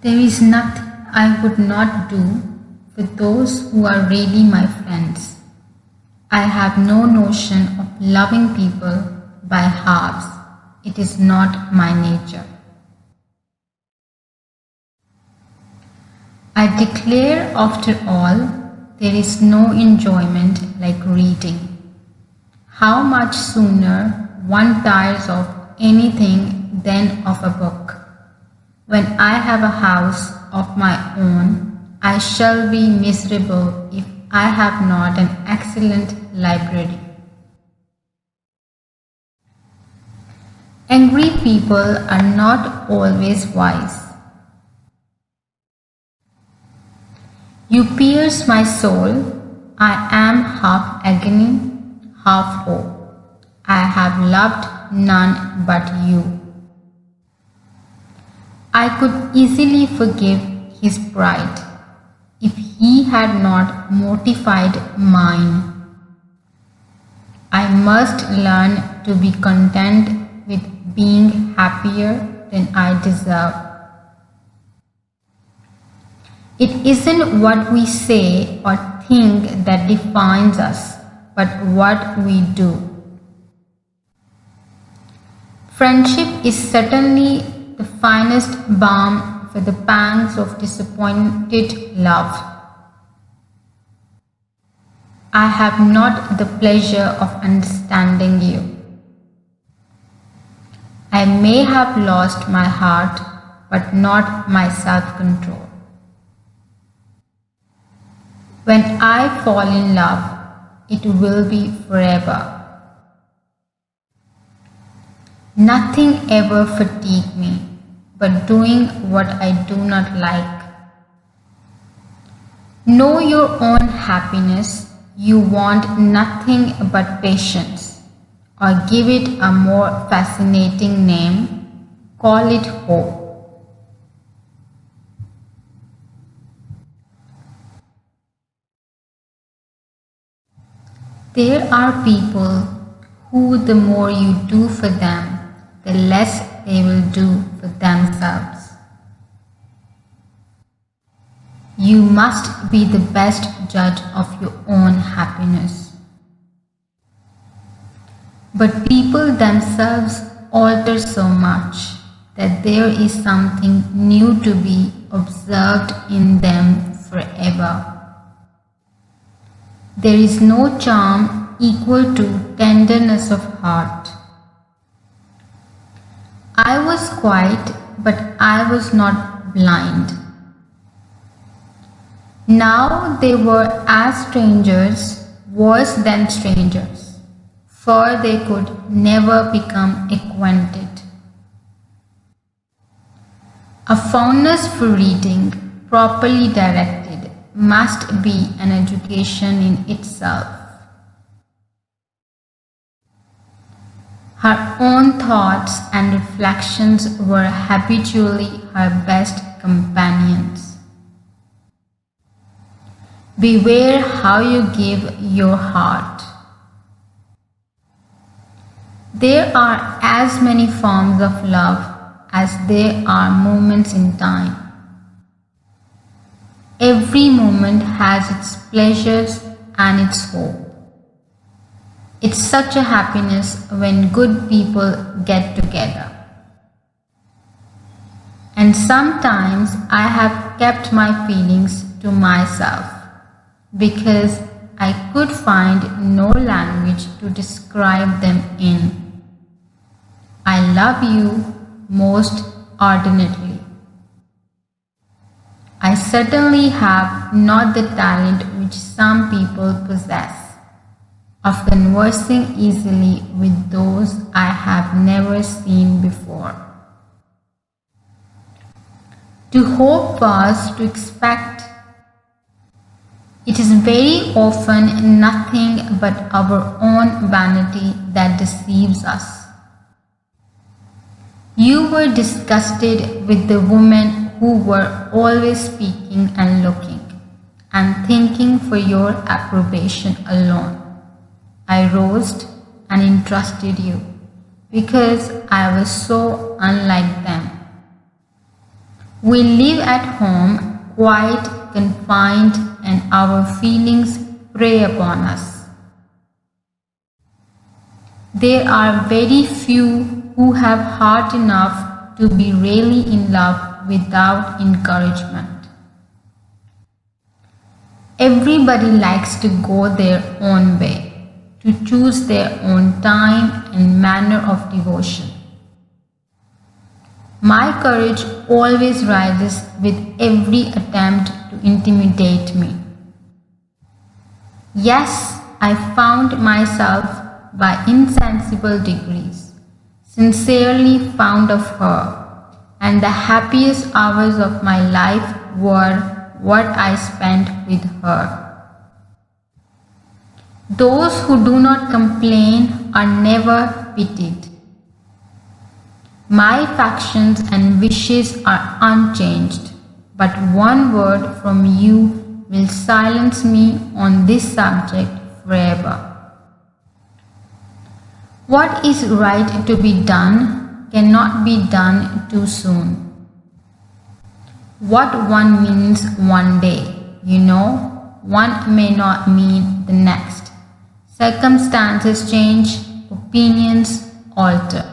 There is nothing I would not do for those who are really my friends. I have no notion of loving people by halves. It is not my nature. I declare, after all, there is no enjoyment like reading. How much sooner one tires of anything than of a book. When I have a house of my own, I shall be miserable if I have not an excellent library. Angry people are not always wise. You pierce my soul. I am half agony, half hope. I have loved none but you. I could easily forgive his pride if he had not mortified mine. I must learn to be content with being happier than I deserve. It isn't what we say or think that defines us, but what we do. Friendship is certainly the finest balm for the pangs of disappointed love. I have not the pleasure of understanding you. I may have lost my heart, but not my self-control. When I fall in love, it will be forever. Nothing ever fatigued me but doing what I do not like. Know your own happiness. You want nothing but patience, or give it a more fascinating name, call it hope. There are people who the more you do for them, the less they will do for themselves. You must be the best judge of your own happiness. But people themselves alter so much that there is something new to be observed in them forever. There is no charm equal to tenderness of heart. I was quiet, but I was not blind. Now they were as strangers, worse than strangers, for they could never become acquainted. A fondness for reading, properly directed, must be an education in itself. Her own thoughts and reflections were habitually her best companions. Beware how you give your heart. There are as many forms of love as there are moments in time. Every moment has its pleasures and its hope. It's such a happiness when good people get together. And sometimes I have kept my feelings to myself because I could find no language to describe them in. I love you most ardently. I certainly have not the talent which some people possess of conversing easily with those I have never seen before. To hope was to expect. It is very often nothing but our own vanity that deceives us. You were disgusted with the women who were always speaking and looking, and thinking for your approbation alone. I rose and entrusted you, because I was so unlike them. We live at home, quite confined, and our feelings prey upon us. There are very few who have heart enough to be really in love without encouragement. Everybody likes to go their own way, to choose their own time and manner of devotion. My courage always rises with every attempt to intimidate me. Yes, I found myself by insensible degrees, sincerely fond of her, and the happiest hours of my life were what I spent with her. Those who do not complain are never pitied. My affections and wishes are unchanged, but one word from you will silence me on this subject forever. What is right to be done cannot be done too soon. What one means one day, one may not mean the next. Circumstances change, opinions alter.